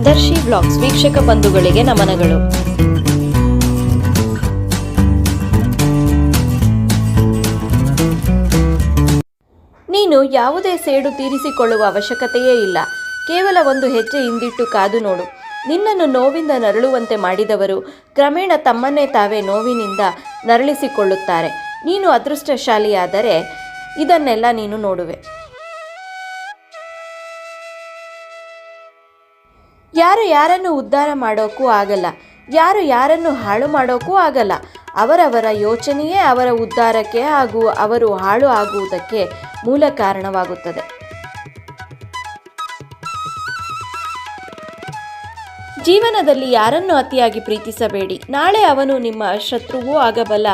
ದರ್ಶಿ blogs ವೀಕ್ಷಕ ಬಂಧುಗಳಿಗೆ ನಮನಗಳು. ನೀನು ಯಾವುದೇ ಸೇಡು ತೀರಿಸಿಕೊಳ್ಳುವ ಅವಶ್ಯಕತೆಯೇ ಇಲ್ಲ. ಕೇವಲ ಒಂದು ಹೆಜ್ಜೆ ಹಿಂದಿಟ್ಟು ಕಾದು ನೋಡು. ನಿನ್ನನ್ನು ನೋವಿಂದ ನರಳುವಂತೆ ಮಾಡಿದವರು ಕ್ರಮೇಣ ತಮ್ಮನ್ನೇ ತಾವೇ ನೋವಿನಿಂದ ನರಳಿಸಿಕೊಳ್ಳುತ್ತಾರೆ. ನೀನು ಅದೃಷ್ಟಶಾಲಿಯಾದರೆ ಇದನ್ನೆಲ್ಲ ನೀನು ನೋಡುವೆ. ಯಾರು ಯಾರನ್ನು ಉದ್ಧಾರ ಮಾಡೋಕ್ಕೂ ಆಗಲ್ಲ, ಯಾರು ಯಾರನ್ನು ಹಾಳು ಮಾಡೋಕ್ಕೂ ಆಗಲ್ಲ. ಅವರವರ ಯೋಚನೆಯೇ ಅವರ ಉದ್ಧಾರಕ್ಕೆ ಹಾಗೂ ಅವರು ಹಾಳು ಆಗುವುದಕ್ಕೆ ಮೂಲ ಕಾರಣವಾಗುತ್ತದೆ. ಜೀವನದಲ್ಲಿ ಯಾರನ್ನು ಅತಿಯಾಗಿ ಪ್ರೀತಿಸಬೇಡಿ, ನಾಳೆ ಅವನು ನಿಮ್ಮ ಶತ್ರುವೂ ಆಗಬಲ್ಲ.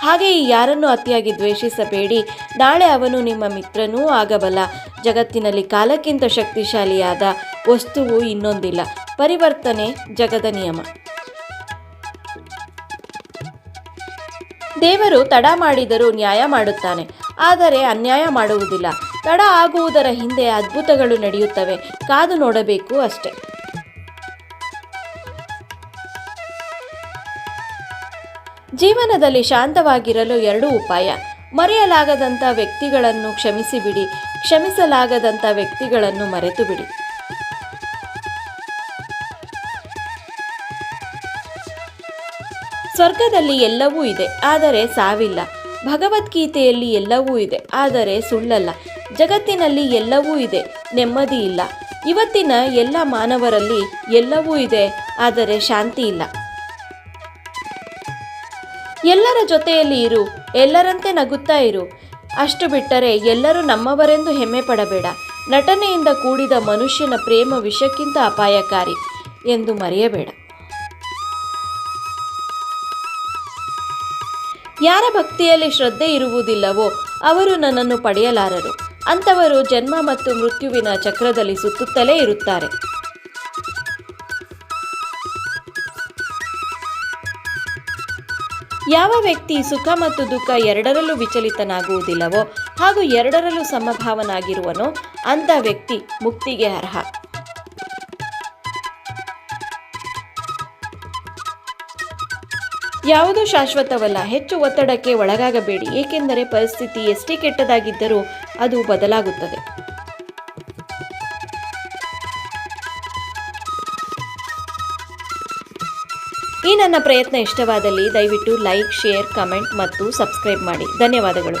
ಹಾಗೆಯೇ ಯಾರನ್ನು ಅತಿಯಾಗಿ ದ್ವೇಷಿಸಬೇಡಿ, ನಾಳೆ ಅವನು ನಿಮ್ಮ ಮಿತ್ರನೂ ಆಗಬಲ್ಲ. ಜಗತ್ತಿನಲ್ಲಿ ಕಾಲಕ್ಕಿಂತ ಶಕ್ತಿಶಾಲಿಯಾದ ವಸ್ತುವು ಇನ್ನೊಂದಿಲ್ಲ. ಪರಿವರ್ತನೆ ಜಗದ ನಿಯಮ. ದೇವರು ತಡ ಮಾಡಿದರೂ ನ್ಯಾಯ ಮಾಡುತ್ತಾನೆ, ಆದರೆ ಅನ್ಯಾಯ ಮಾಡುವುದಿಲ್ಲ. ತಡ ಆಗುವುದರ ಹಿಂದೆ ಅದ್ಭುತಗಳು ನಡೆಯುತ್ತವೆ, ಕಾದು ನೋಡಬೇಕು ಅಷ್ಟೆ. ಜೀವನದಲ್ಲಿ ಶಾಂತವಾಗಿರಲು 2 ಉಪಾಯ. ಮರೆಯಲಾಗದಂಥ ವ್ಯಕ್ತಿಗಳನ್ನು ಕ್ಷಮಿಸಿಬಿಡಿ, ಕ್ಷಮಿಸಲಾಗದಂಥ ವ್ಯಕ್ತಿಗಳನ್ನು ಮರೆತು ಬಿಡಿ. ಸ್ವರ್ಗದಲ್ಲಿ ಎಲ್ಲವೂ ಇದೆ, ಆದರೆ ಸಾವಿಲ್ಲ. ಭಗವದ್ಗೀತೆಯಲ್ಲಿ ಎಲ್ಲವೂ ಇದೆ, ಆದರೆ ಸುಳ್ಳಲ್ಲ. ಜಗತ್ತಿನಲ್ಲಿ ಎಲ್ಲವೂ ಇದೆ, ನೆಮ್ಮದಿ ಇಲ್ಲ. ಇವತ್ತಿನ ಎಲ್ಲ ಮಾನವರಲ್ಲಿ ಎಲ್ಲವೂ ಇದೆ, ಆದರೆ ಶಾಂತಿ ಇಲ್ಲ. ಎಲ್ಲರ ಜೊತೆಯಲ್ಲಿ ಇರು, ಎಲ್ಲರಂತೆ ನಗುತ್ತಾ ಇರು. ಅಷ್ಟು ಬಿಟ್ಟರೆ ಎಲ್ಲರೂ ನಮ್ಮವರೆಂದು ಹೆಮ್ಮೆ ಪಡಬೇಡ. ನಟನೆಯಿಂದ ಕೂಡಿದ ಮನುಷ್ಯನ ಪ್ರೇಮ ವಿಷಕ್ಕಿಂತ ಅಪಾಯಕಾರಿ ಎಂದು ಮರೆಯಬೇಡ. ಯಾರ ಭಕ್ತಿಯಲ್ಲಿ ಶ್ರದ್ಧೆ ಇರುವುದಿಲ್ಲವೋ ಅವರು ನನ್ನನ್ನು ಪಡೆಯಲಾರರು. ಅಂಥವರು ಜನ್ಮ ಮತ್ತು ಮೃತ್ಯುವಿನ ಚಕ್ರದಲ್ಲಿ ಸುತ್ತುತ್ತಲೇ ಇರುತ್ತಾರೆ. ಯಾವ ವ್ಯಕ್ತಿ ಸುಖ ಮತ್ತು ದುಃಖ ಎರಡರಲ್ಲೂ ವಿಚಲಿತನಾಗುವುದಿಲ್ಲವೋ ಹಾಗೂ ಎರಡರಲ್ಲೂ ಸಮಭಾವನಾಗಿರುವನೋ ಅಂಥ ವ್ಯಕ್ತಿ ಮುಕ್ತಿಗೆ ಅರ್ಹ. ಯಾವುದೂ ಶಾಶ್ವತವಲ್ಲ. ಹೆಚ್ಚು ಒತ್ತಡಕ್ಕೆ ಒಳಗಾಗಬೇಡಿ, ಏಕೆಂದರೆ ಪರಿಸ್ಥಿತಿ ಎಷ್ಟೇ ಕೆಟ್ಟದಾಗಿದ್ದರೂ ಅದು ಬದಲಾಗುತ್ತದೆ. ಈ ನನ್ನ ಪ್ರಯತ್ನ ಇಷ್ಟವಾದಲ್ಲಿ ದಯವಿಟ್ಟು ಲೈಕ್, ಶೇರ್, ಕಮೆಂಟ್ ಮತ್ತು ಸಬ್ಸ್ಕ್ರೈಬ್ ಮಾಡಿ. ಧನ್ಯವಾದಗಳು.